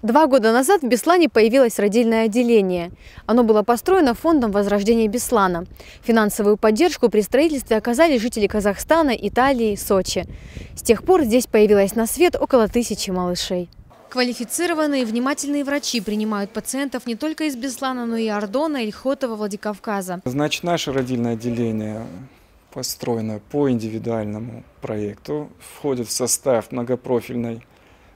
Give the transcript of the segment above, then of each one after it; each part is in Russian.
2 года назад в Беслане появилось родильное отделение. Оно было построено фондом возрождения Беслана. Финансовую поддержку при строительстве оказали жители Казахстана, Италии, Сочи. С тех пор здесь появилось на свет около 1000 малышей. Квалифицированные и внимательные врачи принимают пациентов не только из Беслана, но и Ордона, Ильхотова, Владикавказа. Значит, наше родильное отделение построено по индивидуальному проекту, входит в состав многопрофильной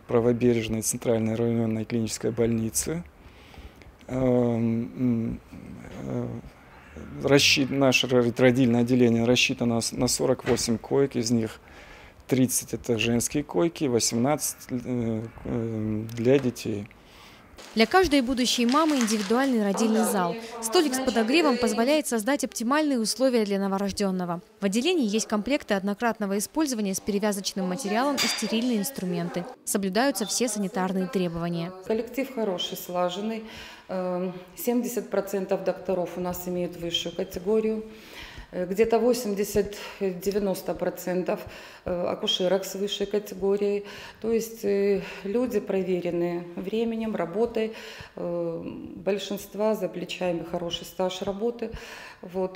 правобережной центральной районной клинической больницы. Наше родильное отделение рассчитано на 48 коек, из них 30 это женские койки, 18 для детей. Для каждой будущей мамы индивидуальный родильный зал. Столик с подогревом позволяет создать оптимальные условия для новорожденного. В отделении есть комплекты однократного использования с перевязочным материалом и стерильные инструменты. Соблюдаются все санитарные требования. Коллектив хороший, слаженный. 70% докторов у нас имеют высшую категорию. Где-то 80-90% акушерок с высшей категорией. То есть люди проверенные временем, работой. Большинство за плечами хороший стаж работы.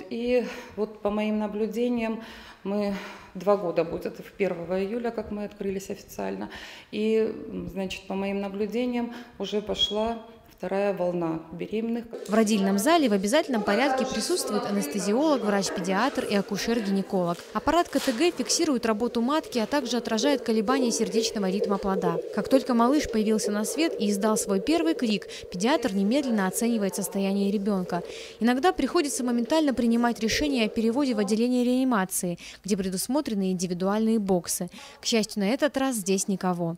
И по моим наблюдениям, мы 2 года будет, это 1 июля, как мы открылись официально. И, значит, по моим наблюдениям уже пошла 2-я волна беременных. В родильном зале в обязательном порядке присутствует анестезиолог, врач-педиатр и акушер-гинеколог. Аппарат КТГ фиксирует работу матки, а также отражает колебания сердечного ритма плода. Как только малыш появился на свет и издал свой первый крик, педиатр немедленно оценивает состояние ребенка. Иногда приходится моментально принимать решение о переводе в отделение реанимации, где предусмотрены индивидуальные боксы. К счастью, на этот раз здесь никого.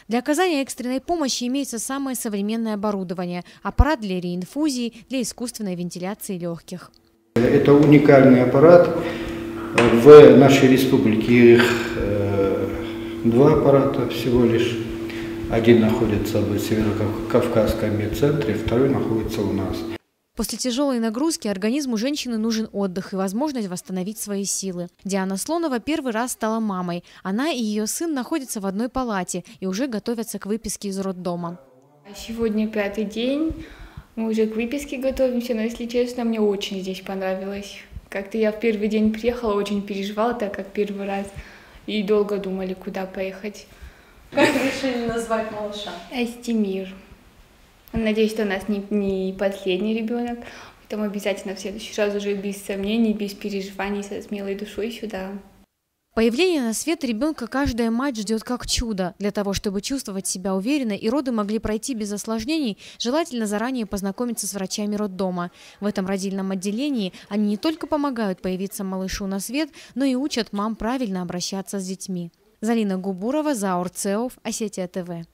Для оказания экстренной помощи имеется самое современное оборудование – аппарат для реинфузии, для искусственной вентиляции легких. Это уникальный аппарат. В нашей республике их 2 аппарата всего лишь. Один находится в Северо-Кавказском медцентре, 2-й находится у нас. После тяжелой нагрузки организму женщины нужен отдых и возможность восстановить свои силы. Диана Слонова первый раз стала мамой. Она и ее сын находятся в одной палате и уже готовятся к выписке из роддома. Сегодня 5-й день, мы уже к выписке готовимся, но, если честно, мне очень здесь понравилось. Как-то я в первый день приехала, очень переживала, так как первый раз, и долго думали, куда поехать. Как решили назвать малыша? Астемир. Надеюсь, что у нас не последний ребенок, поэтому обязательно в следующий раз уже без сомнений, без переживаний, со смелой душой сюда. Появление на свет ребенка каждая мать ждет как чудо. Для того, чтобы чувствовать себя уверенно и роды могли пройти без осложнений, желательно заранее познакомиться с врачами роддома. В этом родильном отделении они не только помогают появиться малышу на свет, но и учат мам правильно обращаться с детьми. Залина Губурова, Заур Цеов, Осетия ТВ.